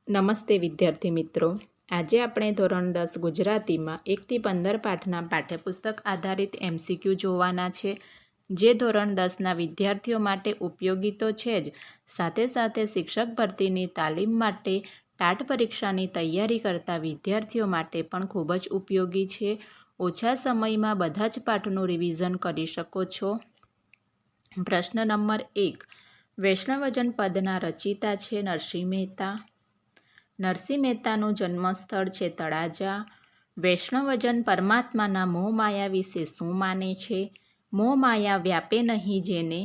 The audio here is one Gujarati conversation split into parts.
નમસ્તે વિદ્યાર્થી મિત્રો, આજે આપણે ધોરણ 10 ગુજરાતીમાં 1 થી 15 પાઠના પાઠ્યપુસ્તક આધારિત MCQ જોવાના છે, જે ધોરણ 10ના વિદ્યાર્થીઓ માટે ઉપયોગી તો છે જ, સાથે સાથે શિક્ષક ભરતીની તાલીમ માટે ટાટ પરીક્ષાની તૈયારી કરતા વિદ્યાર્થીઓ માટે પણ ખૂબ જ ઉપયોગી છે. ઓછા સમયમાં બધા જ પાઠનું રિવિઝન કરી શકો છો. પ્રશ્ન નંબર 1. વૈષ્ણવજન પદના રચિતા છે નરસિંહ મહેતા. નરસિંહ મહેતાનું જન્મસ્થળ છે તળાજા. વૈષ્ણવજન પરમાત્માના મોહમાયા વિશે શું માને છે? મોહમાયા વ્યાપે નહીં જેને.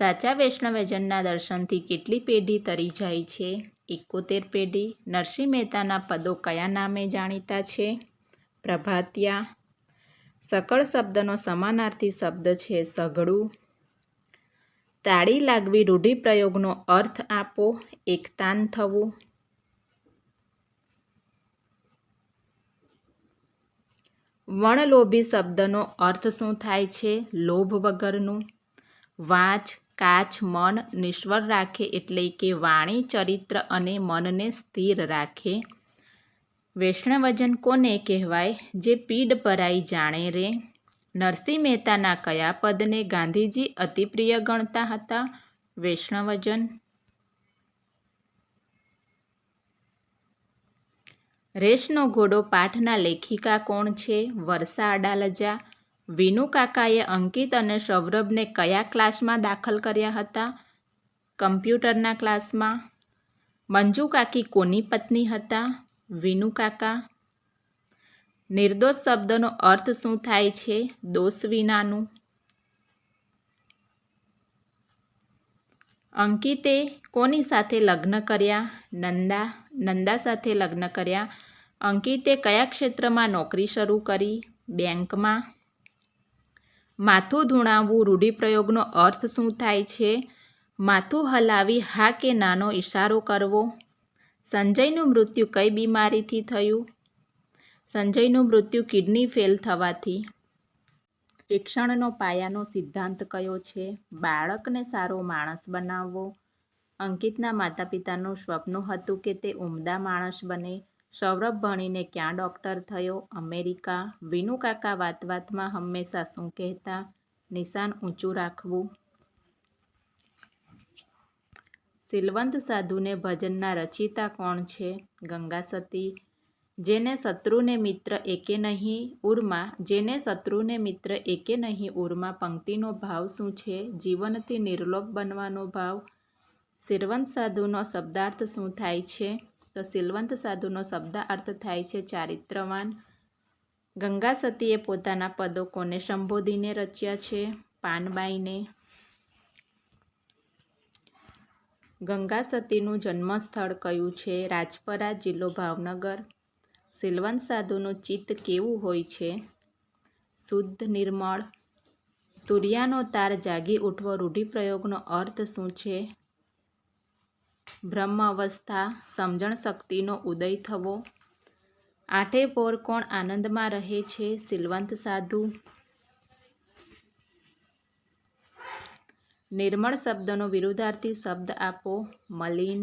સાચા વૈષ્ણવજનના દર્શનથી કેટલી પેઢી તરી જાય છે? 71 પેઢી. નરસિંહ મહેતાના પદો કયા નામે જાણીતા છે? પ્રભાતિયા. સકળ શબ્દનો સમાનાર્થી શબ્દ છે સઘળું. તાળી લાગવી રૂઢિપ્રયોગનો અર્થ આપો. એકતાન થવું. વણલોભી શબ્દનો અર્થ શું થાય છે? લોભ વગરનું. વાંચ, કાચ મન નિશ્વર રાખે એટલે કે વાણી, ચરિત્ર અને મનને સ્થિર રાખે. વૈષ્ણવજન કોને કહેવાય? જે પીડ પરાઈ જાણે રે. નરસિંહ મહેતાના કયા પદને ગાંધીજી અતિપ્રિય ગણતા હતા? વૈષ્ણવજન. રેસનો ઘોડો પાઠના લેખિકા કોણ છે? વર્ષા અડાલજા. વિનુકાકાએ અંકિત અને સૌરભને કયા ક્લાસમાં દાખલ કર્યા હતા? કમ્પ્યુટરના ક્લાસમાં. મંજુકાકી કોની પત્ની હતા? વિનુકાકા. નિર્દોષ શબ્દનો અર્થ શું થાય છે? દોષ વિનાનું. અંકિતે કોની સાથે લગ્ન કર્યા? નંદા સાથે લગ્ન કર્યા. અંકિતે કયા ક્ષેત્રમાં નોકરી શરૂ કરી? બેંકમાં. માથું ધૂણાવવું રૂઢિપ્રયોગનો અર્થ શું થાય છે? માથું હલાવી હા કે નાનો ઈશારો કરવો. સંજયનું મૃત્યુ કઈ બીમારીથી થયું? સંજયનું મૃત્યુ કિડની ફેલ થવાથી. શિક્ષણનો પાયાનો સિદ્ધાંત કયો છે? બાળકને સારો માણસ બનાવવો. અંકિતના માતા પિતાનું સ્વપ્ન હતું કે તે ઉમદા માણસ બને. સૌરભ ભણીને ક્યાં ડૉક્ટર થયો? અમેરિકા. વિનુકાકા વાતમાં હંમેશા શું કહેતા? નિશાન ઊંચું રાખવું. શીલવંત સાધુને ભજનના રચિતા કોણ છે? ગંગાસતી. જેને શત્રુને મિત્ર એકે નહીં ઉર્મા. જેને શત્રુને મિત્ર એકે નહીં ઉર્મા પંક્તિનો ભાવ શું છે? જીવનથી નિર્લોભ બનવાનો ભાવ. શીલવંત સાધુનો શબ્દાર્થ શું થાય છે? તો શીલવંત સાધુનો શબ્દાર્થ થાય છે ચારિત્રવાન. ગંગાસતીએ પોતાના પદો કોને સંબોધીને રચ્યા છે? પાનબાઈને. ગંગાસતીનું જન્મસ્થળ કયું છે? રાજપરા, જિલ્લો ભાવનગર. શીલવંત સાધુનું ચિત્ત કેવું હોય છે? શુદ્ધ નિર્મળ. તુરિયાનો તાર જાગી ઉઠવો રૂઢિપ્રયોગનો અર્થ શું છે? બ્રહ્મ અવસ્થા. સમજણ શક્તિનો ઉદય થવો. આઠે પહોર કોણ આનંદમાં રહે છે? શીલવંત સાધુ. નિર્મળ શબ્દનો વિરુદ્ધાર્થી શબ્દ આપો. મલિન.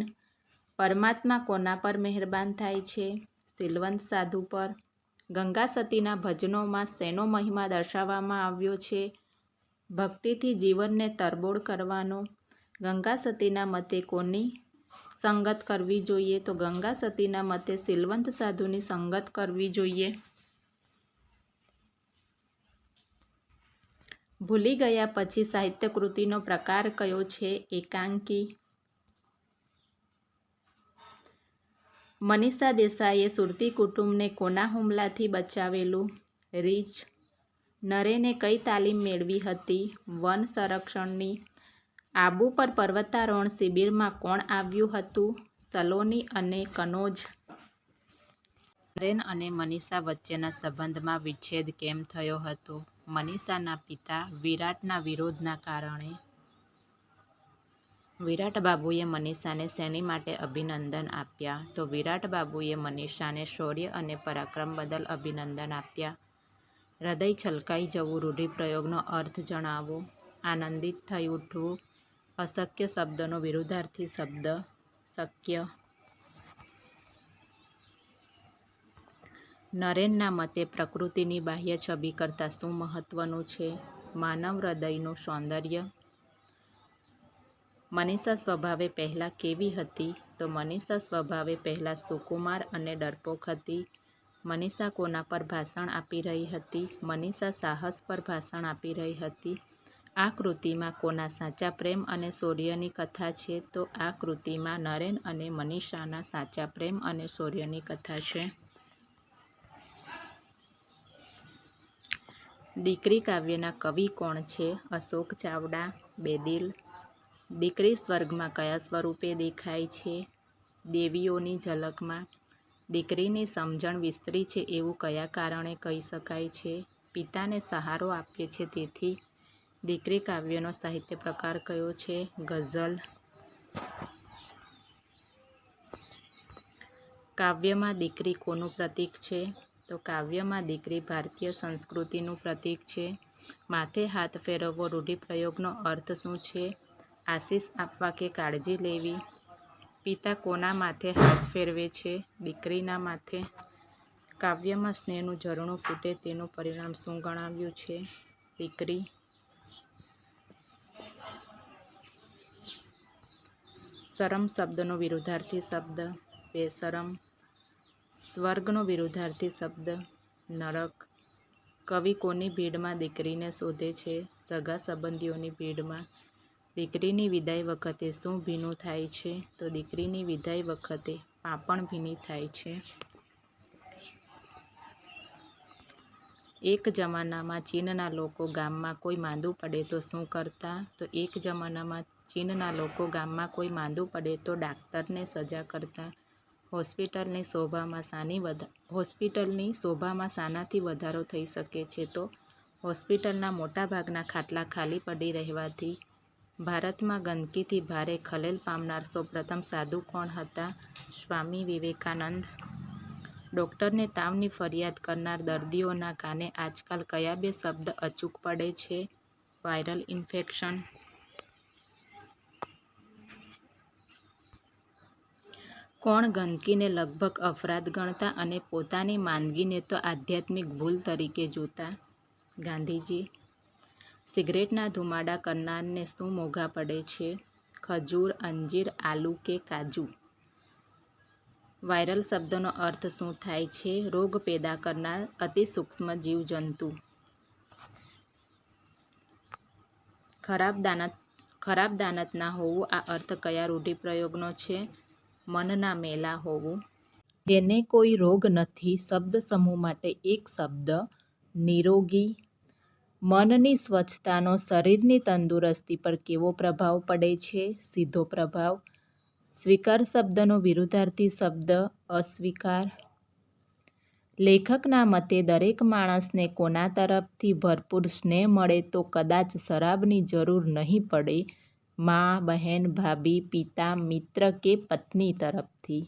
પરમાત્મા કોના પર મહેરબાન થાય છે? શીલવંત સાધુ પર. ગંગાસતીના ભજનોમાં શેનો મહિમા દર્શાવવામાં આવ્યો છે? ભક્તિથી જીવનને તરબોળ કરવાનો. ગંગાસતીના મતે કોની સંગત કરવી જોઈએ? તો ગંગાસતીના મતે શીલવંત સાધુની સંગત કરવી જોઈએ. ભૂલી ગયા પછી સાહિત્ય કૃતિનો પ્રકાર કયો છે? એકાંકી. મનીષા દેસાઈએ સુરતી કુટુંબને કોના હુમલાથી બચાવેલું? રીંછ. નરેને કઈ તાલીમ મેળવી હતી? વન સંરક્ષણની. આબુ પર પર્વતારોહણ શિબિરમાં કોણ આવ્યું હતું? સલોની અને કનોજ. નરેન અને મનીષા વચ્ચેના સંબંધમાં વિચ્છેદ કેમ થયો હતો? મનીષાના પિતા વિરાટના વિરોધના કારણે. વિરાટ બાબુએ મનીષાને શેની માટે અભિનંદન આપ્યા? તો વિરાટ બાબુએ મનીષાને શૌર્ય અને પરાક્રમ બદલ અભિનંદન આપ્યા. હૃદય છલકાઈ જવું રૂઢિપ્રયોગનો અર્થ જણાવો. આનંદિત થઈ ઉઠવું. અશક્ય શબ્દનો વિરુદ્ધાર્થી શબ્દ શક્ય. નરેનના મતે પ્રકૃતિની બાહ્ય છબી કરતાં શું મહત્વનું છે? માનવ હૃદયનું સૌંદર્ય. મનીષા સ્વભાવે પહેલાં કેવી હતી? તો મનીષા સ્વભાવે પહેલાં સુકુમાર અને ડરપોક હતી. મનીષા કોના પર ભાષણ આપી રહી હતી? મનીષા સાહસ પર ભાષણ આપી રહી હતી. આ કૃતિમાં કોના સાચા પ્રેમ અને શૌર્યની કથા છે? તો આ કૃતિમાં નરેન અને મનીષાના સાચા પ્રેમ અને શૌર્યની કથા છે. દીકરી કાવ્યના કવિ કોણ છે? અશોક ચાવડા, બેદિલ. દીકરી સ્વર્ગમાં કયા સ્વરૂપે દેખાય છે? દેવીઓની ઝલકમાં. દીકરીની સમજણ વિસ્તરી છે એવું કયા કારણે કહી શકાય છે? પિતાને સહારો આપે છે તેથી. દીકરી કાવ્યનો સાહિત્ય પ્રકાર કયો છે? ગઝલ. કાવ્યમાં દીકરી કોનું પ્રતીક છે? તો કાવ્યમાં દીકરી ભારતીય સંસ્કૃતિનું પ્રતીક છે. માથે હાથ ફેરવવો રૂઢિપ્રયોગનો અર્થ શું છે? આશીષ આપવા કે કાળજી લેવી. પિતા કોના માથે હાથ ફેરવે છે? દીકરીના માથે. કાવ્યમાં સ્નેહનું ઝરણું ફૂટે તેનું પરિણામ શું ગણાવ્યું છે? દીકરી. શરમ શબ્દનો વિરુદ્ધાર્થી શબ્દ બેશરમ. સ્વર્ગનો વિરુદ્ધાર્થી શબ્દ નરક. કવિ કોની ભીડમાં દીકરીને શોધે છે? સગા સંબંધીઓની ભીડમાં. દીકરીની વિદાય વખતે શું ભીનું થાય છે? તો દીકરીની વિદાય વખતે પાંપણ ભીની થાય છે. એક જમાનામાં ચીનના લોકો ગામમાં કોઈ માંદું પડે તો શું કરતા? તો એક જમાનામાં ચીનના લોકો ગામમાં કોઈ માંદું પડે તો ડાક્ટરને સજા કરતા. હોસ્પિટલની શોભામાં શાનાથી વધારો થઈ શકે છે? તો હોસ્પિટલના મોટાભાગના ખાટલા ખાલી પડી રહેવાથી. ભારતમાં ગંદકીથી ભારે ખલેલ પામનાર સૌપ્રથમ સાધુ કોણ હતા? સ્વામી વિવેકાનંદ. ડૉક્ટરને તાવની ફરિયાદ કરનાર દર્દીઓના કાને આજકાલ કયા બે શબ્દ અચૂક પડે છે? Viral infection. કોણ ગંદકીને લગભગ અપરાધ ગણતા અને પોતાની માંદગીને તો આધ્યાત્મિક ભૂલ તરીકે જોતા? ગાંધીજી. સિગરેટના ધુમાડા કરનારને શું મોંઘા પડે છે? ખજૂર, અંજીર, આલુ કે કાજુ? વાયરલ શબ્દનો અર્થ શું થાય છે? રોગ પેદા કરનાર અતિ સૂક્ષ્મ જીવજંતુ. ખરાબ દાનત ના હોવું આ અર્થ કયા રૂઢિપ્રયોગનો છે? મનના મેલા હોવું. જેને કોઈ રોગ નથી શબ્દ સમૂહ માટે એક શબ્દ નિરોગી. મનની સ્વચ્છતાનો શરીરની તંદુરસ્તી પર કેવો પ્રભાવ પડે છે? સીધો પ્રભાવ. સ્વીકાર શબ્દનો વિરુદ્ધાર્થી શબ્દ અસ્વીકાર. લેખકના મતે દરેક માણસને કોના તરફથી ભરપૂર સ્નેહ મળે તો કદાચ શરાબની જરૂર નહીં પડે? મા, બહેન, ભાભી, પિતા, મિત્ર કે પત્ની તરફથી.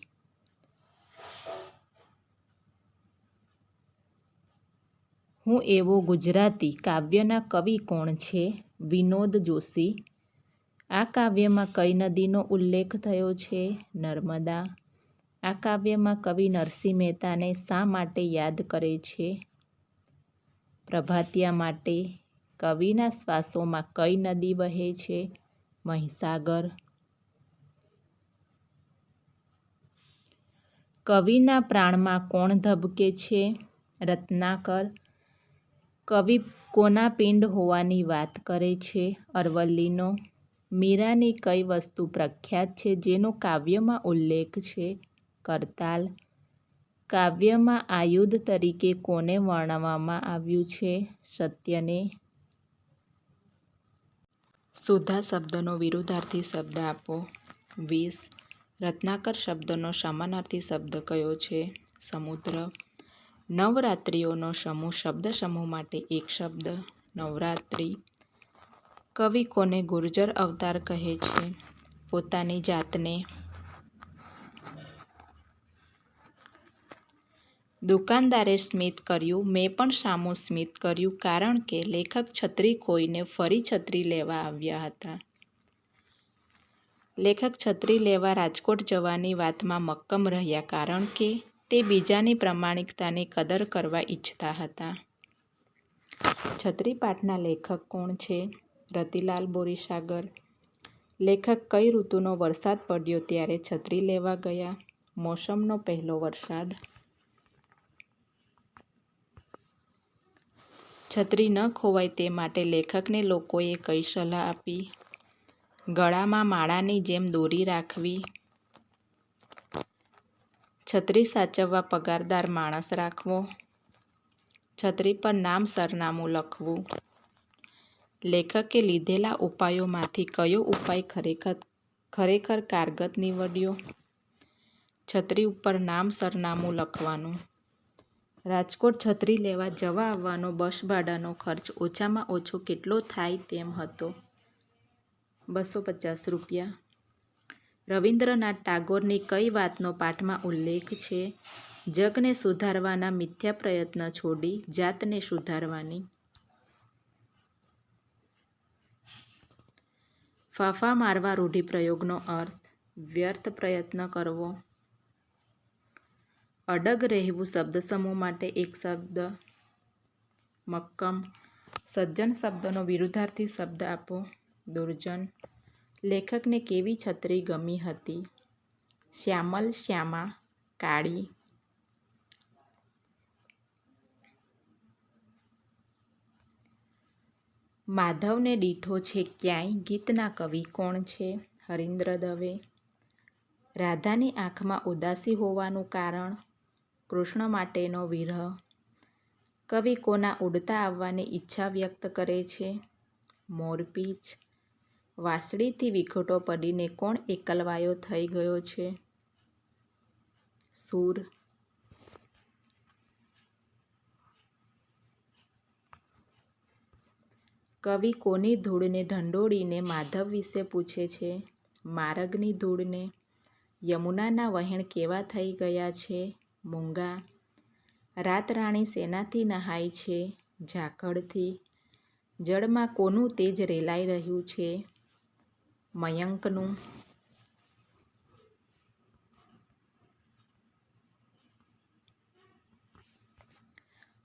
હું એવો ગુજરાતી કાવ્યના કવિ કોણ છે? વિનોદ જોશી. આ કાવ્યમાં કઈ નદીનો ઉલ્લેખ થયો છે? નર્મદા. આ કાવ્યમાં કવિ નરસિંહ મહેતાને શા માટે યાદ કરે છે? પ્રભાતિયા માટે. કવિના શ્વાસોમાં કઈ નદી વહે છે? મહીસાગર. કવિના પ્રાણમાં કોણ ધબકે છે? રત્નાકર. કવિ કોના પિંડ હોવાની વાત કરે છે? અરવલ્લીનો. મીરાની કઈ વસ્તુ પ્રખ્યાત છે જેનો કાવ્યમાં ઉલ્લેખ છે? કરતાલ. કાવ્યમાં આયુધ તરીકે કોને વર્ણવવામાં આવ્યું છે? સત્યને. સુધા શબ્દનો વિરુદ્ધાર્થી શબ્દ આપો. વિષ. રત્નાકર શબ્દનો સમાનાર્થી શબ્દ કયો છે? સમુદ્ર. નવરાત્રિઓનો સમૂહ શબ્દ સમૂહ માટે એક શબ્દ નવરાત્રિ. કવિ કોને ગુર્જર અવતાર કહે છે? પોતાની જાતને. દુકાનદારે સ્મિત કર્યું. મેં પણ સામું સ્મિત કર્યું કારણ કે લેખક છત્રી ખોઈને ફરી છત્રી લેવા આવ્યા હતા. લેખક છત્રી લેવા રાજકોટ જવાની વાતમાં મક્કમ રહ્યા કારણ કે તે બીજાની પ્રમાણિકતાની કદર કરવા ઈચ્છતા હતા. છત્રી પાઠના લેખક કોણ છે? રતિલાલ બોરીસાગર. લેખક કઈ ઋતુનો વરસાદ પડ્યો ત્યારે છત્રી લેવા ગયા? મોસમનો પહેલો વરસાદ. છત્રી ન ખોવાય તે માટે લેખકને લોકોએ કઈ સલાહ આપી? ગળામાં માળાની જેમ દોરી રાખવી. છત્રી સાચવવા પગારદાર માણસ રાખવો. છત્રી પર નામ સરનામું લખવું. લેખકે લીધેલા ઉપાયોમાંથી કયો ઉપાય ખરેખર કારગર નીવડ્યો? છત્રી ઉપર નામ સરનામું લખવાનું. રાજકોટ છત્રી લેવા જવા આવવાનો બસ ભાડાનો ખર્ચ ઓછામાં ઓછો કેટલો થાય તેમ હતો? 250 રૂપિયા. રવિન્દ્રનાથ ટાગોરની કઈ વાતનો પાઠમાં ઉલ્લેખ છે? જગને સુધારવાના મિથ્યા પ્રયત્ન છોડી જાતને સુધારવાની. ફાંફા મારવા રૂઢિપ્રયોગનો અર્થ? વ્યર્થ પ્રયત્ન કરવો. અડગ રહેવું શબ્દસમૂહ માટે એક શબ્દ. મક્કમ. સજ્જન શબ્દનો વિરુદ્ધાર્થી શબ્દ આપો. દુર્જન. લેખકને કેવી છત્રી ગમી હતી? શ્યામલ, શ્યામા, કાળી. માધવને દીઠો છે ક્યાંય ગીતના કવિ કોણ છે? હરીન્દ્ર દવે. રાધાની આંખમાં ઉદાસી હોવાનું કારણ? કૃષ્ણ માટેનો વિરહ. કવિ કોના ઉડતા આવવાની ઈચ્છા વ્યક્ત કરે છે? મોરપીંછ. વાંસળીથી વિખૂટો પડીને કોણ એકલવાયો થઈ ગયો છે? સૂર. કવિ કોની ધૂળને ઢંઢોળીને માધવ વિશે પૂછે છે? મારગની ધૂળને. યમુનાના વહેણ કેવા થઈ ગયા છે? મૂંગા. રાતરાણી શેનાથી નહાય છે? ઝાકળથી. જળમાં કોનું તેજ રેલાઈ રહ્યું છે? મયંકનું.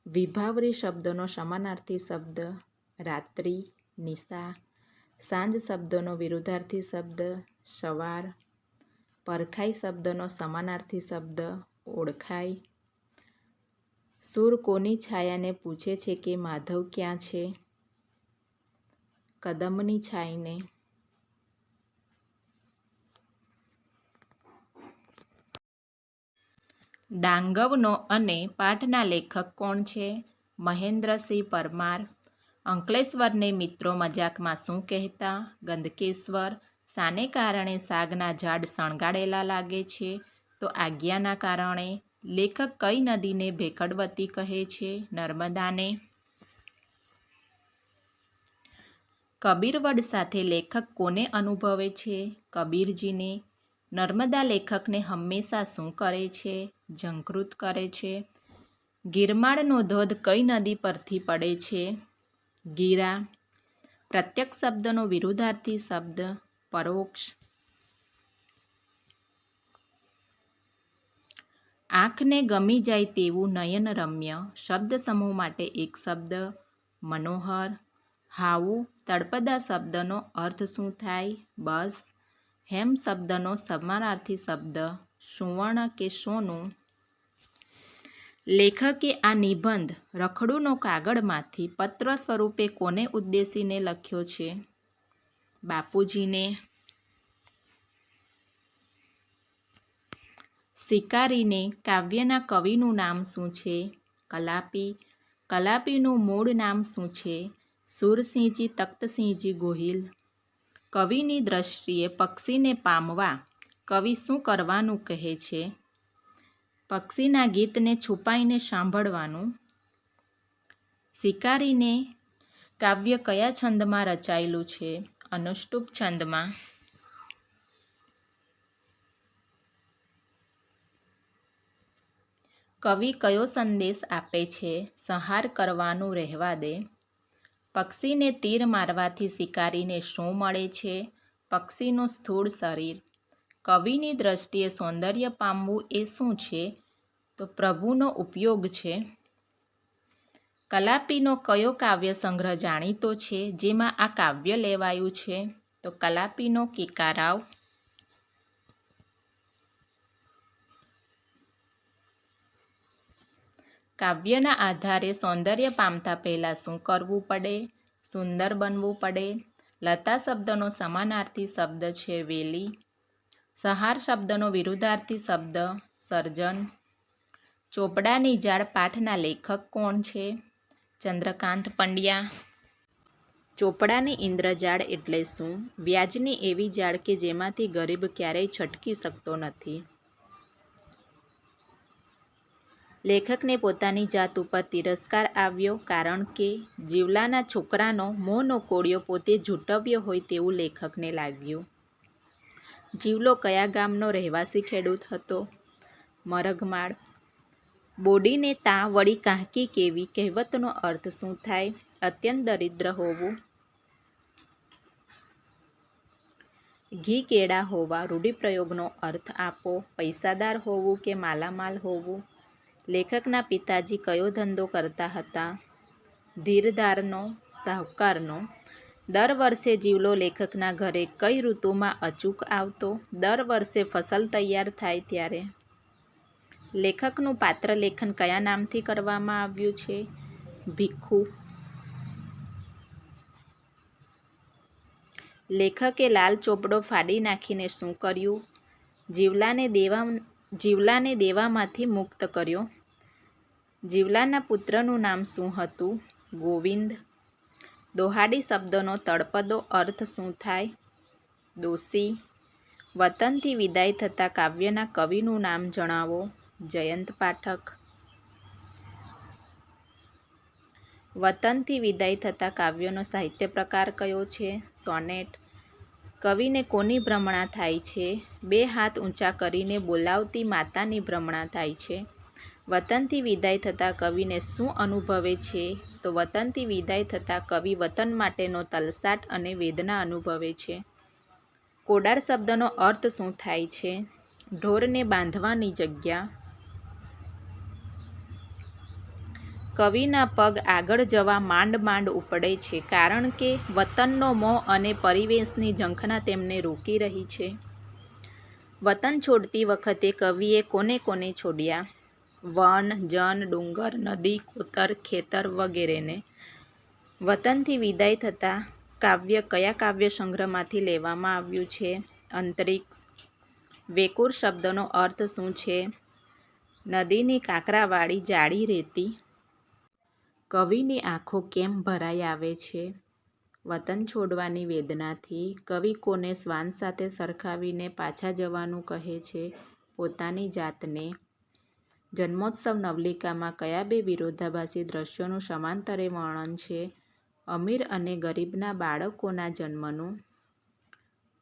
વિભાવરી શબ્દનો સમાનાર્થી શબ્દ? રાત્રિ, નિશા. સાંજ શબ્દનો વિરુદ્ધાર્થી શબ્દ? સવાર. પરખાઈ શબ્દનો સમાનાર્થી શબ્દ? ઓળખાય. સૂર કોની છાયાને પૂછે છે કે માધવ ક્યાં છે? કદમની છાયને. ડાંગવનો અને પાઠના લેખક કોણ છે? મહેન્દ્રસિંહ પરમાર. અંકલેશ્વરને મિત્રો મજાકમાં શું કહેતા? ગંદકેશ્વર. શાને કારણે સાગના ઝાડ શણગારેલા લાગે છે? તો આજ્ઞાના કારણે. લેખક કઈ નદીને ભેખડવતી કહે છે? નર્મદાને. કબીરવડ સાથે લેખક કોને અનુભવે છે? કબીરજીને. નર્મદા લેખકને હંમેશા શું કરે છે? ઝંખૃત કરે છે. ગિરમાળનો ધોધ કઈ નદી પરથી પડે છે? ગીરા. પ્રત્યક્ષ શબ્દનો વિરુદ્ધાર્થી શબ્દ? પરોક્ષ. આંખને ગમી જાય તેવું નયનરમ્ય શબ્દ સમૂહ માટે એક શબ્દ? મનોહર. હાવું તળપદા શબ્દનો અર્થ શું થાય? બસ. હેમ શબ્દનો સમાનાર્થી શબ્દ? સુવર્ણ કે સોનું. લેખકે આ નિબંધ રખડુનો કાગળમાંથી પત્ર સ્વરૂપે કોને ઉદ્દેશીને લખ્યો છે? બાપુજીને. શિકારીને કાવ્યના કવિનું નામ શું છે? કલાપી. કલાપીનું મૂળ નામ શું છે? સુરસિંહજી તખ્તસિંહજી ગોહિલ. કવિની દ્રષ્ટિએ પક્ષીને પામવા કવિ શું કરવાનું કહે છે? પક્ષીના ગીતને છુપાઈને સાંભળવાનું. શિકારીને કાવ્ય કયા છંદમાં રચાયેલું છે? અનુષ્ટુપ છંદમાં. કવિ કયો સંદેશ આપે છે? સંહાર કરવાનું રહેવા દે. પક્ષીને તીર મારવાથી શિકારીને શું મળે છે? પક્ષીનું સ્થૂળ શરીર. કવિની દ્રષ્ટિએ સૌંદર્ય પામવું એ શું છે? તો પ્રભુનો ઉપયોગ છે. કલાપીનો કયો કાવ્ય સંગ્રહ જાણીતો છે જેમાં આ કાવ્ય લેવાયું છે? તો કલાપીનો કિકારાવ. કાવ્યના આધારે સૌંદર્ય પામતા પહેલાં શું કરવું પડે? સુંદર બનવું પડે. લતા શબ્દનો સમાનાર્થી શબ્દ છે વેલી. સહાર શબ્દનો વિરુદ્ધાર્થી શબ્દ સર્જન. ચોપડાની જાળ પાઠના લેખક કોણ છે? ચંદ્રકાંત પંડ્યા. ચોપડાની ઇન્દ્રજાળ એટલે શું? વ્યાજની એવી જાળ કે જેમાંથી ગરીબ ક્યારેય છટકી શકતો નથી. લેખકને પોતાની જાત ઉપર તિરસ્કાર આવ્યો કારણ કે જીવલાના છોકરાનો મોહનો કોળિયો પોતે ઝૂંટવ્યો હોય તેવું લેખકને લાગ્યું. જીવલો કયા ગામનો રહેવાસી ખેડૂત હતો? મરઘમાળ. બોડીને તા વળી કાંહકી કેવી કહેવતનો અર્થ શું થાય? અત્યંત દરિદ્ર હોવું. ઘી કેળા હોવા રૂઢિપ્રયોગનો અર્થ આપો. પૈસાદાર હોવું કે માલામાલ હોવું? લેખકના પિતાજી કયો ધંધો કરતા હતા? ધીરધારનો, શાહુકારનો. દર વર્ષે જીવલો લેખકના ઘરે કઈ ઋતુમાં અચૂક આવતો? દર વર્ષે ફસલ તૈયાર થાય ત્યારે. લેખકનું પાત્રલેખન કયા નામથી કરવામાં આવ્યું છે? ભીખુ. લેખકે લાલ ચોપડો ફાડી નાખીને શું કર્યું? જીવલાને દેવામાંથી મુક્ત કર્યો. જીવલાના પુત્રનું નામ શું હતું? ગોવિંદ. દોહાડી શબ્દનો તળપદો અર્થ શું થાય? દોષી. વતનથી વિદાય થતા કાવ્યના કવિનું નામ જણાવો. જયંત પાઠક. વતનથી વિદાય થતા કાવ્યનો સાહિત્ય પ્રકાર કયો છે? સોનેટ. કવિને કોની ભ્રમણા થાય છે? બે હાથ ઊંચા કરીને બોલાવતી માતાની ભ્રમણા થાય છે. વતનથી વિદાય થતા કવિને શું અનુભવે છે? તો વતનથી વિદાય થતા કવિ વતન માટેનો તલસાટ અને વેદના અનુભવે છે. કોડાર શબ્દનો અર્થ શું થાય છે? ઢોરને બાંધવાની જગ્યા. કવિના પગ આગળ જવા માંડ માંડ ઉપડે છે કારણ કે વતનનો મોહ અને પરિવેશની ઝંખના તેમને રોકી રહી છે. વતન છોડતી વખતે કવિએ કોને કોને છોડ્યા? વન, જન, ડુંગર, નદી, કોતર, ખેતર વગેરેને. વતનથી વિદાય થતા કાવ્ય કયા કાવ્ય સંગ્રહમાંથી લેવામાં આવ્યું છે? અંતરિક્ષ. વેકુર શબ્દનો અર્થ શું છે? નદીની કાંકરાવાળી જાડી રેતી. કવિની આંખો કેમ ભરાઈ આવે છે? વતન છોડવાની વેદનાથી. કવિ કોને શ્વાન સાથે સરખાવીને પાછા જવાનું કહે છે? પોતાની જાતને. જન્મોત્સવ નવલિકામાં કયા બે વિરોધાભાસી દ્રશ્યોનું સમાંતરે વર્ણન છે? અમીર અને ગરીબના બાળકોના જન્મનું.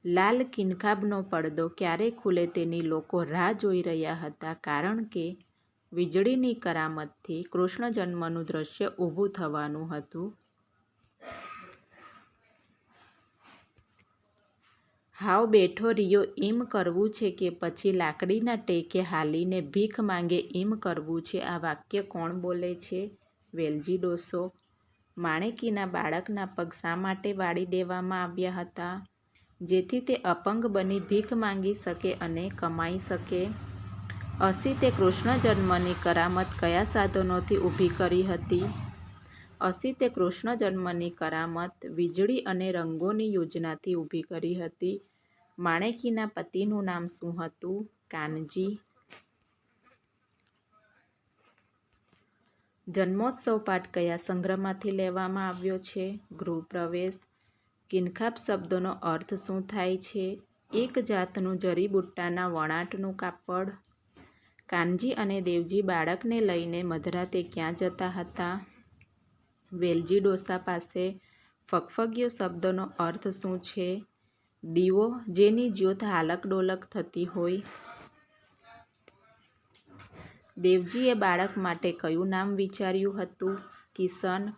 લાલ કિનખાબનો પડદો ક્યારે ખુલે તેની લોકો રાહ જોઈ રહ્યા હતા કારણ કે વીજળીની કરામતથી કૃષ્ણ જન્મનું દ્રશ્ય ઊભું થવાનું હતું. હાવ બેઠો રિયો એમ કરવું છે કે પછી લાકડીના ટેકે હાલીને ભીખ માંગે એમ કરવું છે? આ વાક્ય કોણ બોલે છે? વેલજી ડોસો. માણેકીના બાળકના પગ શા માટે વાળી દેવામાં આવ્યા હતા? જેથી તે અપંગ બની ભીખ માંગી શકે અને કમાઈ શકે. અસીતે કૃષ્ણ જન્મની કરામત કયા સાધનોથી ઊભી કરી હતી? અસીતે કૃષ્ણ જન્મની કરામત વીજળી અને રંગોની યોજનાથી ઊભી કરી હતી. માણેકીના પતિનું નામ શું હતું? કાનજી. જન્મોત્સવ પાઠ કયા સંગ્રહમાંથી લેવામાં આવ્યો છે? ગૃહપ્રવેશ. કિનખાબ શબ્દનો અર્થ શું થાય છે? એક જાતનું જરીબુટ્ટાના વણાટનું કાપડ. કાનજી અને દેવજી બાળકને લઈને મધરાતે ક્યાં જતા હતા? વેલજી ડોસા પાસે. ફગફગીયો શબ્દનો અર્થ શું છે? દીવો જેની જ્યોત હાલક ડોલક થતી હોય. દેવજીએ બાળક માટે કયું નામ વિચાર્યું હતું? કિશન.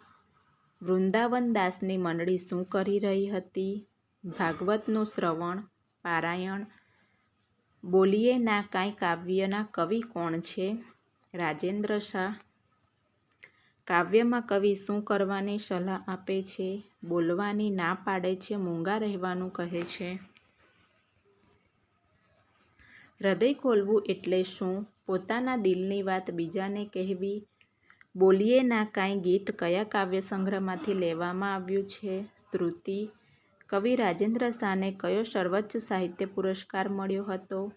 વૃંદાવનદાસની મંડળી શું કરી રહી હતી? ભાગવતનું શ્રવણ પારાયણ. બોલીએ ના કાંઈ કાવ્યના કવિ કોણ છે? રાજેન્દ્ર શાહ. કાવ્યમાં કવિ શું કરવાની સલાહ આપે છે? બોલવાની ના પાડે છે, મૂંગા રહેવાનું કહે છે. હૃદય ખોલવું એટલે શું? પોતાના દિલની વાત બીજાને કહેવી. બોલીએ ના કાંઈ ગીત કયા કાવ્ય સંગ્રહમાંથી લેવામાં આવ્યું છે? શ્રુતિ. કવિ રાજેન્દ્ર શાહને કયો સર્વોચ્ચ સાહિત્ય પુરસ્કાર મળ્યો હતો?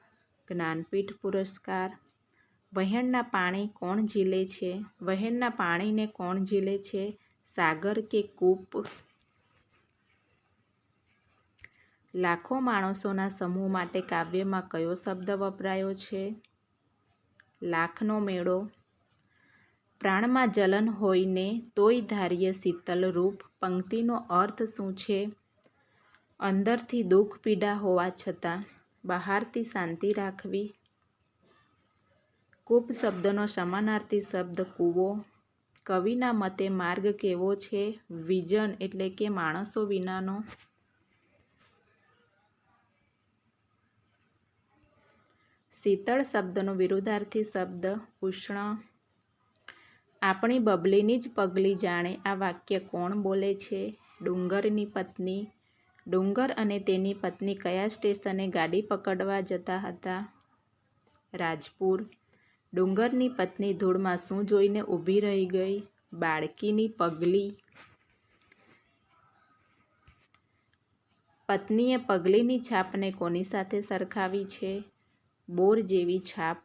જ્ઞાનપીઠ પુરસ્કાર. વહેણના પાણી કોણ ઝીલે છે? વહેણના પાણીને કોણ ઝીલે છે? સાગર કે કૂપ? લાખો માણસોના સમૂહ માટે કાવ્યમાં કયો શબ્દ વપરાયો છે? લાખનો મેળો. પ્રાણમાં જલન હોયને તોય ધારીએ શીતલ રૂપ. પંક્તિનો અર્થ શું છે? અંદરથી દુઃખ પીડા હોવા છતાં બહારથી શાંતિ રાખવી. કૂપ શબ્દનો સમાનાર્થી શબ્દ કૂવો. કવિના મતે માર્ગ કેવો છે? વિજન એટલે કે માણસો વિનાનો. શીતળ શબ્દનો વિરુદ્ધાર્થી શબ્દ ઉષ્ણ. આપણી બબલીની જ પગલી જાણે આ વાક્ય કોણ બોલે છે? ડુંગરની પત્ની. ડુંગર અને તેની પત્ની કયા સ્ટેશને ગાડી પકડવા જતા હતા? રાજપુર. ડુંગરની પત્ની ધૂળમાં શું જોઈને ઊભી રહી ગઈ? બાળકીની પગલી. પત્નીએ પગલીની છાપને કોની સાથે સરખાવી છે? બોર જેવી છાપ.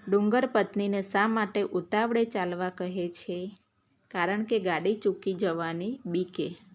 ડુંગર પત્નીને શા માટે ઉતાવળે ચાલવા કહે છે? કારણ કે ગાડી ચૂકી જવાની બીકે.